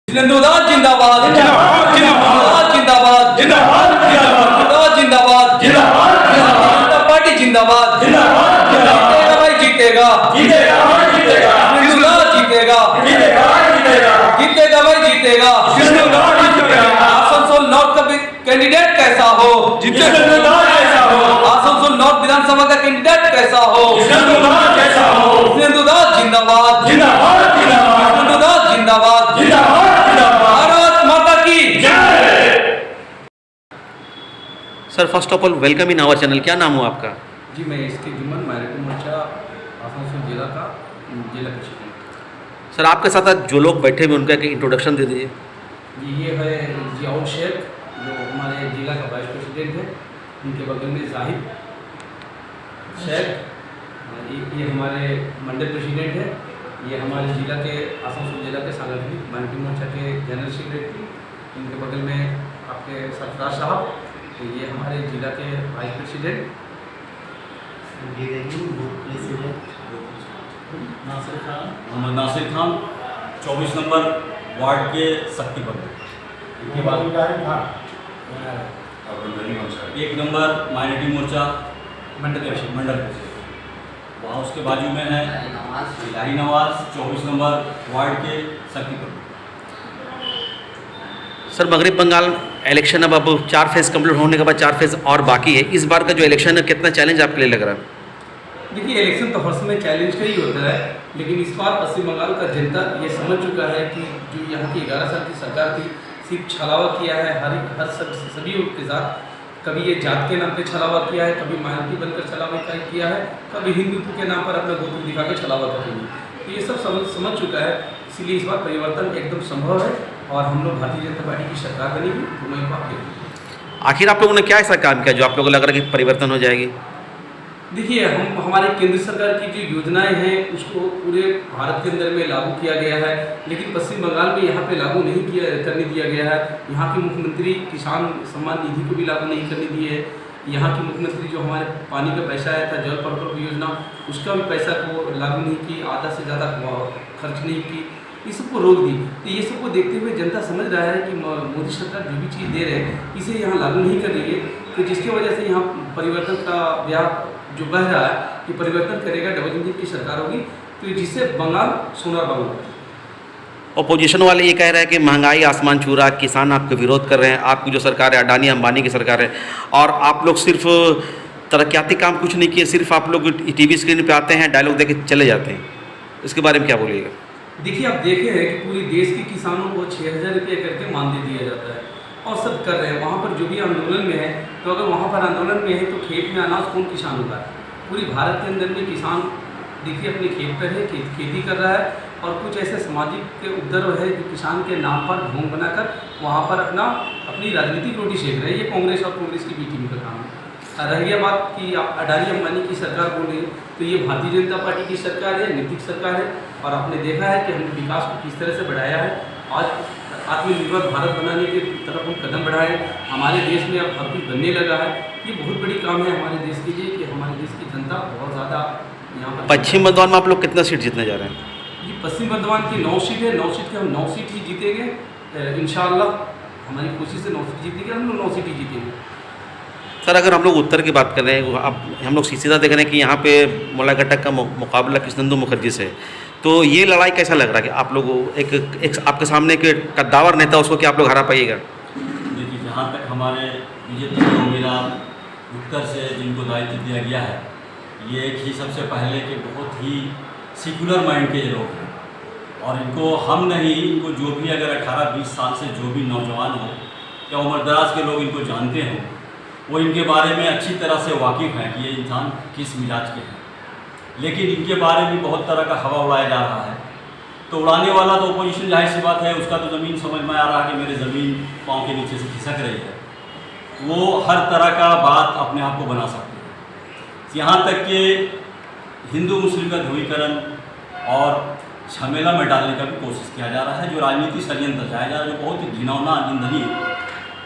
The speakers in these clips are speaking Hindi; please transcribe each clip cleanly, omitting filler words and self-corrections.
जिंदाबाद जिंदाबाद जिंदाबाद जिंदाबाद जिंदाबाद जिंदाबाद जिंदाबाद जनता पार्टी जिंदाबाद जीतेगा भाई जीतेगा जीतेगा जीतेगा जीतेगा भाई जीतेगा आसनसोल नॉर्थ का कैंडिडेट कैसा हो आसनसोल नॉर्थ विधानसभा का कैंडिडेट कैसा हो जिंदाबाद जिंदाबाद जिंदाबाद जिंदाबाद भारत माता की sir first of all welcome in our channel. क्या नाम हो आपका? जी मैं इसके जुम्मन माइनॉरिटी मोर्चा आसनसोल जिला का जिला प्रेसिडेंट। सर आपके साथ आज जो लोग बैठे हुए उनका एक इंट्रोडक्शन दे दीजिए। जी ये है जियाउल शेख जो हमारे जिला का वाइस प्रेसिडेंट है, उनके बगल में जाहिद शेख, ये हमारे मंडल प्रेसिडेंट है, ये हमारे जिला के आसनसोल जिला के सांगठनिक माइनॉरिटी मोर्चा के जनरल सेक्रेटरी, इनके बगल में आपके सरफराज साहब, तो ये हमारे जिला के vice president Mohammad Nasir Khan 24 number ward के शक्ति पर। इनके बाद 1 नंबर माइनॉरिटी मोर्चा मंडल प्रेसिडेंट। वहाँ उसके बाजू में है इलाही नवाज 24 नंबर वार्ड के शक्ति पर। सर मगरब बंगाल इलेक्शन अब 4 फेज़ कंप्लीट होने के बाद 4 फेज़ और बाकी है। इस बार का जो इलेक्शन है कितना चैलेंज आपके लिए लग रहा है? देखिए इलेक्शन तो हर समय चैलेंज का ही होता है, लेकिन इस बार पश्चिम बंगाल का जनता ये समझ चुका है कि जो यहाँ की 11 साल की सरकार थी सिर्फ छलावा किया है हर सभी के साथ। कभी ये जात के नाम पे छलावा किया है, कभी माइनॉरिटी बनकर छलावा किया है, कभी हिंदुत्व के नाम पर अपना गोत्र दिखा के छलावा करेंगे। तो ये सब समझ चुका है, इसलिए इस बार परिवर्तन एकदम संभव है और हम लोग भारतीय जनता पार्टी की सरकार बनेगी तो मैं बात करूँगी। आखिर आप लोगों ने क्या ऐसा काम किया जो आप लोगों को लग रहा है कि परिवर्तन हो जाएगी? देखिए हमारे केंद्र सरकार की जो योजनाएं हैं उसको पूरे भारत के अंदर में लागू किया गया है, लेकिन पश्चिम बंगाल में यहाँ पे लागू नहीं करने दिया गया है। यहाँ के मुख्यमंत्री किसान सम्मान निधि को भी लागू नहीं करने दिए है। यहाँ के मुख्यमंत्री जो हमारे पानी का पैसा आया था जल प्रकल्प योजना, उसका भी पैसा को लागू नहीं की, आधा से ज़्यादा खर्च नहीं की, ये सबको रोक दी। तो ये सबको देखते हुए जनता समझ रहा है कि मोदी सरकार जो भी चीज़ दे रहे हैं इसे यहाँ लागू नहीं कर रही है, तो जिसकी वजह से यहाँ परिवर्तन का व्याप जो बह रहा है कि परिवर्तन करेगा, डबल इंजन की सरकार होगी, तो जिससे बंगाल सोनार बंगाल। अपोजिशन वाले ये कह रहे हैं कि महंगाई आसमान छू रहा है, किसान आपको विरोध कर रहे हैं, आपकी जो सरकार है अडानी अंबानी की सरकार है और आप लोग सिर्फ तरक्याती काम कुछ नहीं किए, सिर्फ आप लोग टीवी स्क्रीन पे आते हैं, डायलॉग देके चले जाते हैं। इसके बारे में क्या बोलिएगा? देखिए आप देखे हैं कि पूरे देश के किसानों को 6,000 रुपये करके मानदेय दिया जाता है और सब कर रहे हैं। वहाँ पर जो भी आंदोलन में है, तो अगर वहाँ पर आंदोलन में है तो खेत में अनाज कौन किसान होगा? पूरी भारत के अंदर में किसान देखिए अपने खेत पर है, खेती कर रहा है और कुछ ऐसे सामाजिक के उपद्रव है जो किसान के नाम पर ढोंग बनाकर वहाँ पर अपनी राजनीतिक रोटी सेक रहे हैं। ये कांग्रेस और कांग्रेस की बी टीम का काम है। रह गया बात कि आप अडानी अंबानी की सरकार बोल रहे हैं, तो ये भारतीय जनता पार्टी की सरकार है, नीतिक सरकार है और आपने देखा है कि हमने विकास को किस तरह से बढ़ाया है। आज आत्मनिर्भर भारत बनाने की तरफ हम कदम बढ़ाए, हमारे देश में अब हर कुछ बनने लगा है। ये बहुत बड़ी काम है हमारे देश के लिए कि हमारे देश की जनता बहुत ज़्यादा यहाँ पर। पश्चिम बंगाल में आप लोग कितना सीट जीतने जा रहे हैं? जी पश्चिम बर्धमान की 9 सीट है, 9 सीट के हम 9 सीट ही जीतेंगे इंशाअल्लाह। हमारी कोशिश है 9 सीट जीतने की, हम लोग 9 सीट ही जीतेंगे। सर अगर हम लोग उत्तर की बात कर रहे हैं, अब हम लोग सीधा देख रहे हैं कि यहाँ पे मोलाघटक का मुकाबला कृष्णेंदु मुखर्जी से, तो ये लड़ाई कैसा लग रहा है कि आप लोग एक आपके सामने एक कद्दावर नेता उसको कि आप लोग हरा पाइएगा? देखिए जहाँ तक हमारे बीजेपी मेरा उत्तर से जिनको दायित्व दिया गया है, ये एक ही सबसे पहले के बहुत ही सेकुलर माइंड के लोग हैं और इनको हम नहीं, इनको जो भी अगर 18-20 साल से जो भी नौजवान हो या उम्रदराज के लोग इनको जानते हों, वो इनके बारे में अच्छी तरह से वाकिफ़ हैं कि ये इंसान किस मिजाज के हैं। लेकिन इनके बारे में बहुत तरह का हवा उड़ाया जा रहा है, तो उड़ाने वाला तो अपोजिशन जाहिर सी बात है, उसका तो ज़मीन समझ में आ रहा है कि मेरे ज़मीन पाँव के नीचे से खिसक रही है। वो हर तरह का बात अपने आप को बना सकते हैं, यहाँ तक कि हिंदू मुस्लिम का ध्रुवीकरण और झमेला में डालने का भी कोशिश किया जा रहा है। जो राजनीति षड्यंत्र रचाया जा रहा है, जो बहुत ही घिनौना निंदनीय,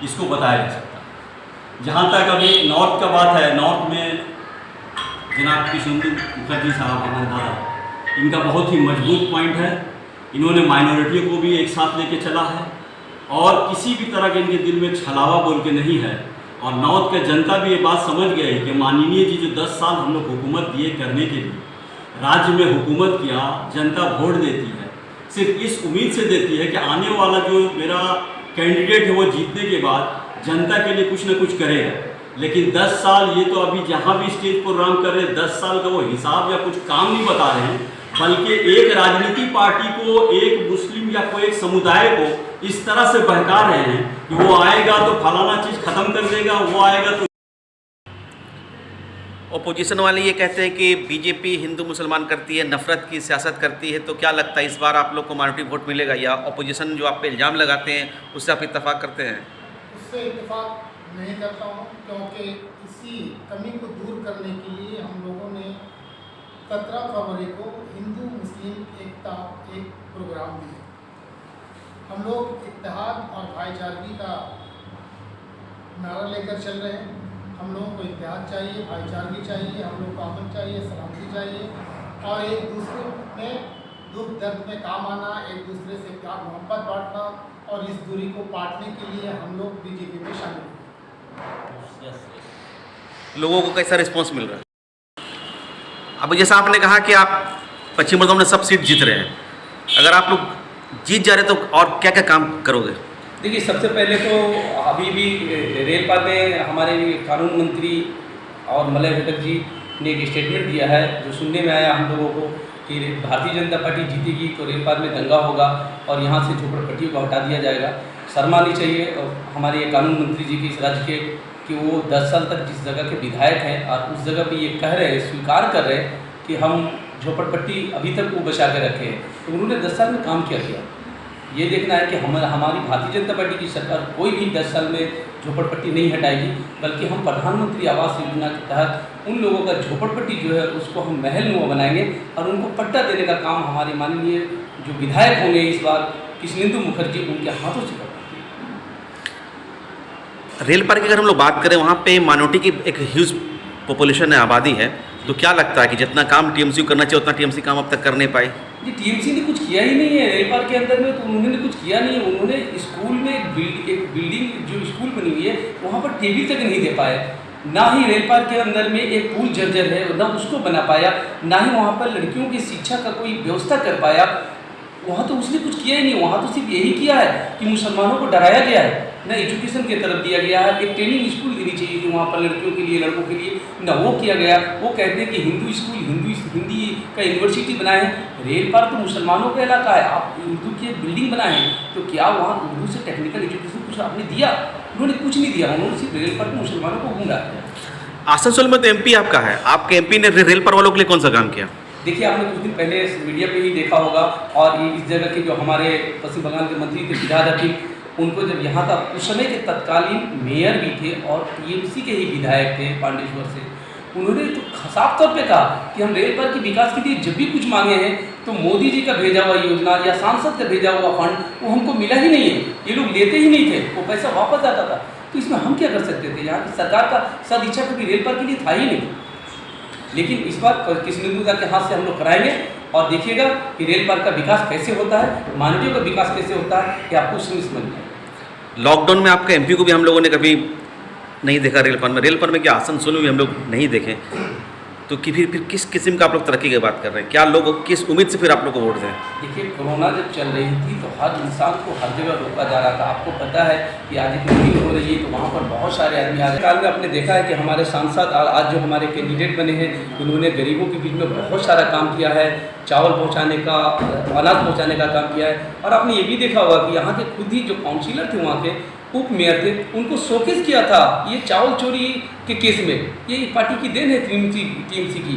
इसको बताया जा सकता है। जहाँ तक अभी नॉर्थ का बात है, नॉर्थ में जनाब कृष्णेंदु मुखर्जी साहब हमारे दादा, इनका बहुत ही मजबूत पॉइंट है इन्होंने माइनॉरिटियों को भी एक साथ लेके चला है और किसी भी तरह के इनके दिल में छलावा बोल के नहीं है। और नॉर्थ के जनता भी ये बात समझ गए कि माननीय जी जो 10 साल हम लोग हुकूमत दिए करने के लिए, राज्य में हुकूमत किया, जनता वोट देती है, सिर्फ इस उम्मीद से देती है कि आने वाला जो मेरा कैंडिडेट है वो जीतने के बाद जनता के लिए कुछ न कुछ करेगा। लेकिन 10 साल ये तो अभी जहाँ भी स्टेज प्रोग्राम कर रहे हैं 10 साल का वो हिसाब या कुछ काम नहीं बता रहे हैं, बल्कि एक राजनीतिक पार्टी को, एक मुस्लिम या कोई एक समुदाय को इस तरह से बहका रहे हैं कि वो आएगा तो फलाना चीज़ ख़त्म कर देगा, वो आएगा तो। ओपोजिशन वाले ये कहते हैं कि बीजेपी हिंदू मुसलमान करती है, नफरत की सियासत करती है, तो क्या लगता है इस बार आप लोग को माइनॉरिटी वोट मिलेगा, या ओपोजिशन जो आप पे इल्ज़ाम लगाते हैं उससे आप इत्तेफाक करते हैं? उससे इत्तेफाक नहीं करता हूँ, क्योंकि इसी कमी को दूर करने के लिए हम लोगों ने 17 फरवरी को हिंदू मुस्लिम एकता एक प्रोग्राम दिया। हम लोग इत्तेहाद और भाईचारगी का नारा लेकर चल रहे हैं। हम लोगों को इत्तेहाद चाहिए, भाईचारगी चाहिए, हम लोग को अमन चाहिए, सलामती चाहिए और एक दूसरे में दुख दर्द में काम आना, एक दूसरे से प्यार मोहब्बत बांटना, और इस दूरी को पाटने के लिए हम लोग बीजेपी में शामिल हैं। लोगों को कैसा रिस्पांस मिल रहा है? अब जैसा आपने कहा कि आप पश्चिम बंगाल में सब सीट जीत रहे हैं, अगर आप लोग जीत जा रहे तो और क्या क्या काम करोगे? देखिए, सबसे पहले तो अभी भी रेलपाल में हमारे कानून मंत्री और मलय घटक जी ने एक स्टेटमेंट दिया है जो सुनने में आया हम लोगों को कि भारतीय जनता पार्टी जीतेगी तो रेलपाल में दंगा होगा और यहाँ से झोपड़पट्टियों को हटा दिया जाएगा। शर्मा नहीं चाहिए और हमारे ये कानून मंत्री जी के इस राज्य के कि वो 10 साल तक जिस जगह के विधायक हैं और उस जगह पे ये कह रहे हैं, स्वीकार कर रहे हैं कि हम झोपड़पट्टी अभी तक वो बचा के रखे हैं। तो उन्होंने 10 साल में काम क्या किया, ये देखना है कि हमारी भारतीय जनता पार्टी की सरकार कोई भी 10 साल में झोपड़पट्टी नहीं हटाएगी, बल्कि हम प्रधानमंत्री आवास योजना के तहत उन लोगों का झोपड़पट्टी जो है उसको हम महलनुमा बनाएंगे और उनको पट्टा देने का काम हमारे माननीय जो विधायक होंगे इस बार कृष्णेंदु मुखर्जी उनके हाथों से करवाएंगे। रेल पार की अगर हम लोग बात करें, वहाँ पे माइनॉरिटी की एक ह्यूज पॉपुलेशन है, आबादी है, तो क्या लगता है कि जितना काम टीएमसी करना चाहिए उतना टीएमसी काम अब तक कर नहीं पाई? जी, टीएमसी ने कुछ किया ही नहीं है रेल पार के अंदर में, तो उन्होंने कुछ किया नहीं है। उन्होंने स्कूल में एक बिल्डिंग जो स्कूल बनी हुई है वहाँ पर टेबल तक नहीं दे पाए, ना ही रेल पार के अंदर में एक पुल जर्जर है ना उसको बना पाया, ना ही वहाँ पर लड़कियों की शिक्षा का कोई व्यवस्था कर पाया। वहाँ तो उसने कुछ किया ही नहीं। वहाँ तो सिर्फ यही किया है कि मुसलमानों को डराया गया है, ना एजुकेशन की तरफ दिया गया है। एक ट्रेनिंग स्कूल देनी चाहिए थी वहाँ पर लड़कियों के लिए, लड़कों के लिए, ना वो किया गया। वो कहते हैं कि हिंदू स्कूल, हिंदी का यूनिवर्सिटी बनाए हैं। रेल पार तो मुसलमानों का इलाका है, आप उर्दू की बिल्डिंग बनाए हैं, तो क्या वहाँ उर्दू से टेक्निकल एजुकेशन कुछ आपने दिया? उन्होंने कुछ नहीं दिया। उन्होंने सिर्फ रेल पार को मुसलमानों को घूम रहा है। आसनसोल में तो एमपी आपका है, आपके एमपी ने रेल पार वालों के लिए कौन सा काम किया? देखिए, आपने कुछ दिन पहले मीडिया पे ही देखा होगा, और ये इस जगह के जो हमारे पश्चिम बंगाल के मंत्री थे फिरहाद हकीम, उनको जब यहाँ का उस समय के तत्कालीन मेयर भी थे और टीएमसी के ही विधायक थे पांडेश्वर से, उन्होंने तो साफ तौर पे कहा कि हम रेल पार के विकास के लिए जब भी कुछ मांगे हैं तो मोदी जी का भेजा हुआ योजना या सांसद का भेजा हुआ फंड वो हमको मिला ही नहीं है। ये लोग लेते ही नहीं थे, वो पैसा वापस आता था। तो इसमें हम क्या कर सकते थे? यहाँ की सरकार का सदिच्छा कभी रेल पार के लिए था ही नहीं। लेकिन इस बार कृष्णेंदु दा के हाथ से हम लोग कराएंगे और देखिएगा कि रेल पार का विकास कैसे होता है, मानवीय का विकास कैसे होता है, कि आपको समझ में आए। लॉकडाउन में आपका एमपी को भी हम लोगों ने कभी नहीं देखा रेल पार में। रेल पार में क्या आसनसोल में भी हम लोग नहीं देखे, तो कि फिर किस किस्म का आप लोग तरक्की की बात कर रहे हैं? क्या लोग किस उम्मीद से फिर आप लोग को वोट दें? देखिए, कोरोना जब चल रही थी तो हर इंसान को हर जगह रोका जा रहा था। आपको पता है कि आज एक मीटिंग हो रही है तो वहाँ पर बहुत सारे आदमी आ रहे हैं। काल में आपने देखा है कि हमारे सांसद आज जो हमारे कैंडिडेट बने हैं उन्होंने गरीबों के बीच में बहुत सारा काम किया है, चावल पहुँचाने का, अनाज पहुँचाने का काम किया है। और आपने ये भी देखा होगा कि यहाँ के खुद ही जो काउंसिलर थे, वहाँ के उप मेयर थे, उनको शोकेस किया था ये चावल चोरी के केस में। ये पार्टी की देन है टीएमसी की,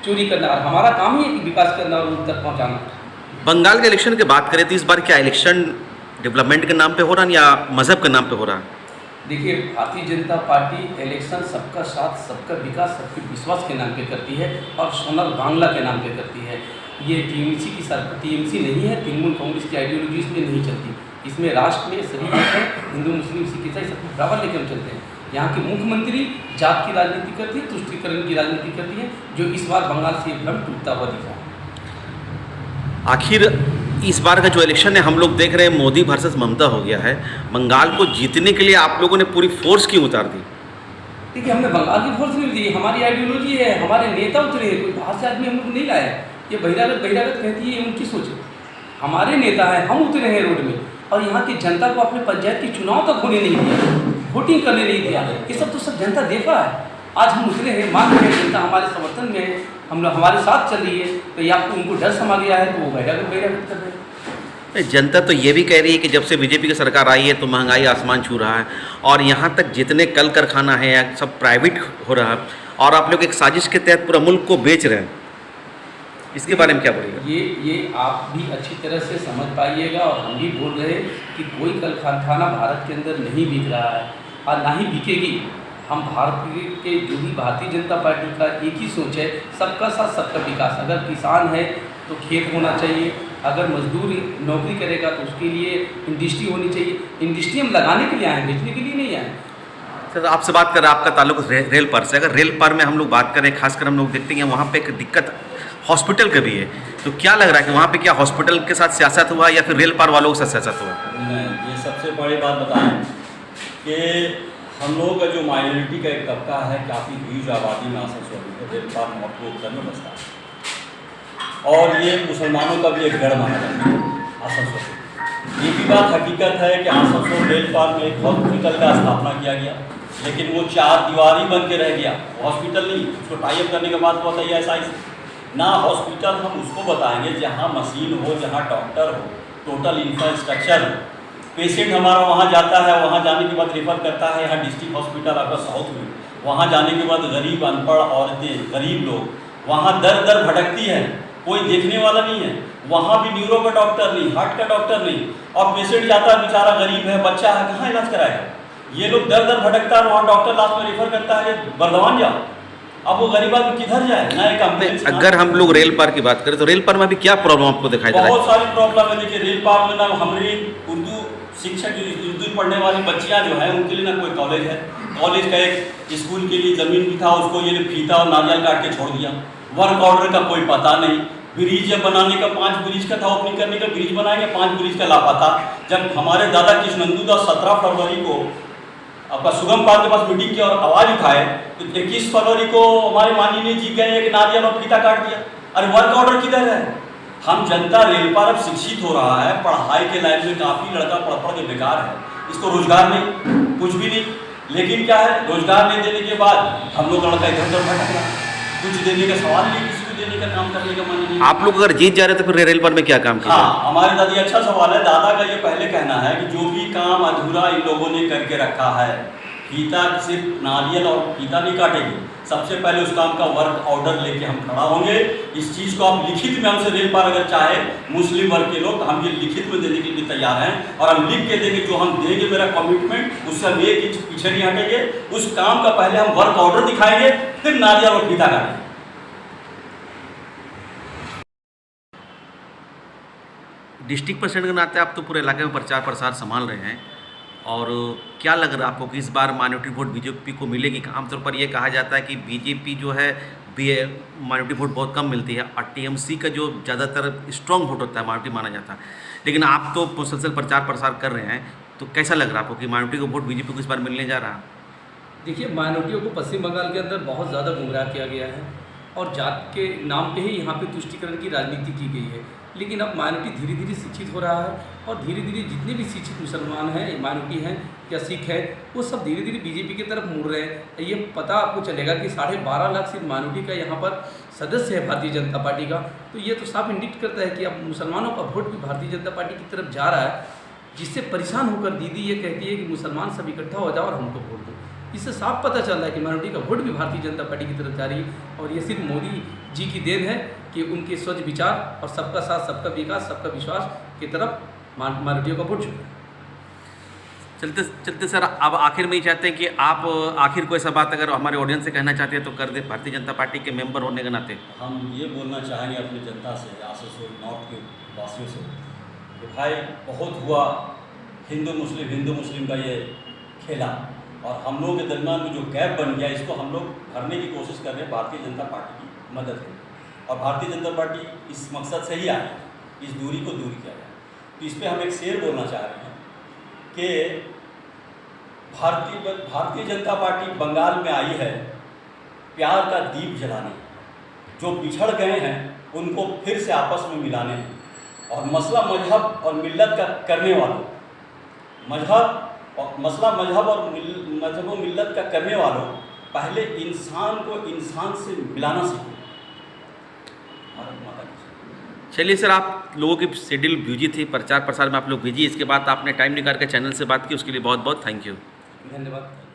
चोरी करना। और हमारा काम ही है कि विकास करना और उन तक पहुँचाना। बंगाल के इलेक्शन की बात करें तो इस बार क्या इलेक्शन डेवलपमेंट के नाम पे हो रहा है या मजहब के नाम पे हो रहा है? देखिए, भारतीय जनता पार्टी इलेक्शन सबका साथ, सबका विकास, सबके विश्वास के नाम पे करती है और सोनल बांग्ला के नाम पे करती है। ये टीएमसी की सरकार, टीएमसी नहीं है, तृणमूल कांग्रेस की आइडियोलॉजी इसमें नहीं चलती। इसमें राष्ट्र में सभी हिंदू, मुस्लिम, सिख, ईसाई सबको बराबर लेकर हम चलते हैं। यहाँ के मुख्यमंत्री जात की राजनीति करती है, तुष्टीकरण की राजनीति करती है, जो इस बार बंगाल से भ्रम टूटता हुआ दिख रहा है। आखिर इस बार का जो इलेक्शन है हम लोग देख रहे हैं मोदी वर्सेस ममता हो गया है। बंगाल को जीतने के लिए आप लोगों ने पूरी फोर्स क्यों उतार दी? देखिए, हमने बंगाल की फोर्स नहीं दी, हमारी आइडियोलॉजी है, हमारे नेता उतरे हैं, कोई बाहर से आदमी हम लोग नहीं लाए। ये बहिरागत कहती है, उनकी सोच है। हमारे नेता हैं, हम उतरे हैं रोड में, और यहाँ की जनता को अपने पंचायत की चुनाव तक होने नहीं दिया, वोटिंग करने नहीं दिया। ये सब तो सब जनता देखा है। आज हम उतरे हैं, मान रहे हैं, जनता हमारे समर्थन में है, हम लोग हमारे साथ चल रही है। तो या तो उनको डर समा गया है तो वो बहिरागत कर रहे हैं। जनता तो ये भी कह रही है कि जब से बीजेपी की सरकार आई है तो महंगाई आसमान छू रहा है, और यहाँ तक जितने कल कारखाना है या सब प्राइवेट हो रहा है, और आप लोग एक साजिश के तहत पूरा मुल्क को बेच रहे हैं। इसके बारे में क्या बोलेगा? ये आप भी अच्छी तरह से समझ पाइएगा, और हम भी बोल रहे हैं कि कोई कल कारखाना भारत के अंदर नहीं बिक रहा है और ना ही बिकेगी। हम भारत के जो भी भारतीय जनता पार्टी का एक ही सोच है, सबका साथ सबका विकास। अगर किसान है तो खेत होना चाहिए, अगर मजदूर नौकरी करेगा तो उसके लिए इंडस्ट्री होनी चाहिए। इंडस्ट्री हम लगाने के लिए आए, बेचने के लिए नहीं आए। सर, आपसे बात कर रहे हैं, आपका ताल्लुक रेल पर से। अगर रेल पर में हम लोग बात करें, खासकर हम लोग देखते हैं वहाँ पे एक दिक्कत हॉस्पिटल का भी है, तो क्या लग रहा है कि वहाँ पे क्या हॉस्पिटल के साथ सियासत हुआ या फिर रेल पार वालों के साथ सियासत हुआ? नहीं, ये सबसे बड़ी बात बताएं कि हम लोगों का जो माइनॉरिटी का एक तबका है, काफ़ी ह्यूज आबादी में आसनसोल रेल पार महत्व उत्तर में बसता है, और ये मुसलमानों का भी एक गढ़ माना जाता है आसनसोल। ये भी बात हकीकत है कि आसनसोल रेल पार में एक हॉस्पिटल का स्थापना किया गया, लेकिन वो 4 दीवारी बन के रह गया, हॉस्पिटल नहीं। उसको टाइप करने के बाद बताइए ऐसा ना हॉस्पिटल हम उसको बताएंगे जहाँ मशीन हो, जहाँ डॉक्टर हो, टोटल इंफ्रास्ट्रक्चर हो। पेशेंट हमारा वहाँ जाता है, वहाँ जाने के बाद रेफर करता है यहाँ डिस्ट्रिक्ट हॉस्पिटल आपका साउथ में, वहाँ जाने के बाद गरीब अनपढ़ औरतें, गरीब लोग वहाँ दर दर भटकती है, कोई देखने वाला नहीं है। वहाँ भी न्यूरो का डॉक्टर नहीं, हार्ट का डॉक्टर नहीं, और पेशेंट जाता है बेचारा गरीब है, बच्चा है, कहाँ इलाज कराएगा? ये लोग दर दर भटकता है, वहाँ डॉक्टर लास्ट में रेफर करता है बर्दवान जाओ। अब वो गरीब आदमी किधर जाए? ना एक एम्बुलेंस। अगर हम लोग रेल पार की बात करें तो रेल पार में भी क्या प्रॉब्लम आपको दिखाई दे रहा है? बहुत सारी प्रॉब्लम है। देखिए, रेल पार में ना हमारी उर्दू शिक्षक, जो उर्दू पढ़ने वाली बच्चियाँ जो हैं उनके लिए ना कोई कॉलेज है। कॉलेज का एक स्कूल के लिए ज़मीन भी था, उसको ये फीता और नारियल काट के छोड़ दिया। वर्क ऑर्डर का कोई पता नहीं। ब्रिज बनाने का 5 ब्रिज का था, ओपनिंग करने का ब्रिज बनाएंगे, 5 ब्रिज का लापता। जब हमारे दादा कृष्णनंदू दास 17 फरवरी को आपका सुगम पाल के पास मीटिंग की और आवाज़ उठाए, तो 21 फरवरी को हमारे माननीय जी गए कि नारियल और फीता काट दिया। अरे वर्क ऑर्डर किधर है? हम जनता रेल पर अब शिक्षित हो रहा है, पढ़ाई के लाइन में काफ़ी लड़का पढ़ पढ़ के बेकार है, इसको रोजगार नहीं, कुछ भी नहीं। लेकिन क्या है, रोजगार नहीं देने के बाद हम लोग लड़का इधर उधर भटक रहा, कुछ देने का सवाल नहीं, किसी को देने का काम करने का मन नहीं। आप लोग अगर जीत जा रहे तो फिर रेल पर में क्या काम किया? हाँ, हमारे दादी, अच्छा सवाल है। दादा का ये पहले कहना है कि जो भी काम अधूरा इन लोगों ने करके रखा है, फीता सिर्फ नारियल और फीता नहीं काटेगी, सबसे पहले उस काम का वर्क ऑर्डर लेके हम खड़ा होंगे। इस चीज़ को आप लिखित में हमसे रेल पार अगर चाहे मुस्लिम वर्ग के लोग, तो हम ये लिखित में देने के लिए तैयार हैं, और हम लिख के देंगे जो हम देंगे, मेरा कमिटमेंट, उससे हम एक इंच पीछे नहीं हटेंगे। उस काम का पहले हम वर्क ऑर्डर दिखाएंगे, फिर नारियल और फीता काटेंगे। डिस्ट्रिक्ट प्रेसिडेंट के नाते आप तो पूरे इलाके में प्रचार प्रसार संभाल रहे हैं, और क्या लग रहा है आपको कि इस बार माइनॉरिटी वोट बीजेपी को मिलेगी? आमतौर पर यह कहा जाता है कि बीजेपी जो है माइनॉरिटी वोट बहुत कम मिलती है, और टीएमसी का जो ज़्यादातर स्ट्रॉन्ग वोट होता है माइनॉरिटी माना जाता है। लेकिन आप तो मुसलसल प्रचार प्रसार कर रहे हैं, तो कैसा लग रहा है आपको कि माइनॉरिटी को वोट बीजेपी को इस बार मिलने जा रहा है? देखिए, माइनॉरिटियों को पश्चिम बंगाल के अंदर बहुत ज़्यादा गुमराह किया गया है, और जात के नाम पे ही यहाँ पे तुष्टीकरण की राजनीति की गई है। लेकिन अब माइनॉरिटी धीरे धीरे शिक्षित हो रहा है, और धीरे धीरे जितने भी शिक्षित मुसलमान हैं, माइनॉरिटी हैं या सिख हैं, वो सब धीरे धीरे बीजेपी की तरफ मुड़ रहे हैं। ये पता आपको चलेगा कि 12.5 लाख सिर्फ माइनॉरिटी का यहाँ पर सदस्य है भारतीय जनता पार्टी का। तो ये तो साफ इंडिकेट करता है कि अब मुसलमानों का वोट भी भारतीय जनता पार्टी की तरफ जा रहा है, जिससे परेशान होकर दीदी ये कहती है कि मुसलमान सब इकट्ठा हो जाओ और हमको वोट दो। इससे साफ पता चल रहा है कि माइनॉरिटी का वोट भी भारतीय जनता पार्टी की तरफ जा रही है, और ये सिर्फ मोदी जी की देन है कि उनके स्वच्छ विचार और सबका साथ सबका विकास सबका विश्वास की तरफ माइनॉरिटियों का वोट चुका है। चलते चलते सर, अब आखिर में ही चाहते हैं कि आप आखिर को ऐसा बात अगर हमारे ऑडियंस से कहना चाहते हैं तो कर दे, भारतीय जनता पार्टी के मेंबर होने के नाते। हम ये बोलना चाहेंगे अपनी जनता से, आसनसोल नॉर्थ के वासियों से, कि भाई बहुत हुआ हिंदू मुस्लिम का ये खेला, और हम लोगों के दरमियान में जो गैप बन गया, इसको हम लोग भरने की कोशिश कर रहे हैं भारतीय जनता पार्टी की मदद है। और भारतीय जनता पार्टी इस मकसद से ही आई इस दूरी को दूर किया जाए। तो इस पर हम एक शेर बोलना चाह रहे हैं कि भारतीय जनता पार्टी बंगाल में आई है प्यार का दीप जलाने, जो बिछड़ गए हैं उनको फिर से आपस में मिलाने, और मसला मजहब और मिल्लत का करने वालों, मसला मजहब और मिल्लत का करने वालों, पहले इंसान को इंसान से मिलाना सीखो। भारत माता की। चलिए सर, आप लोगों की शेड्यूल बिजी थी, प्रचार प्रसार में आप लोग बिजी, इसके बाद आपने टाइम निकाल के चैनल से बात की, उसके लिए बहुत बहुत थैंक यू। धन्यवाद।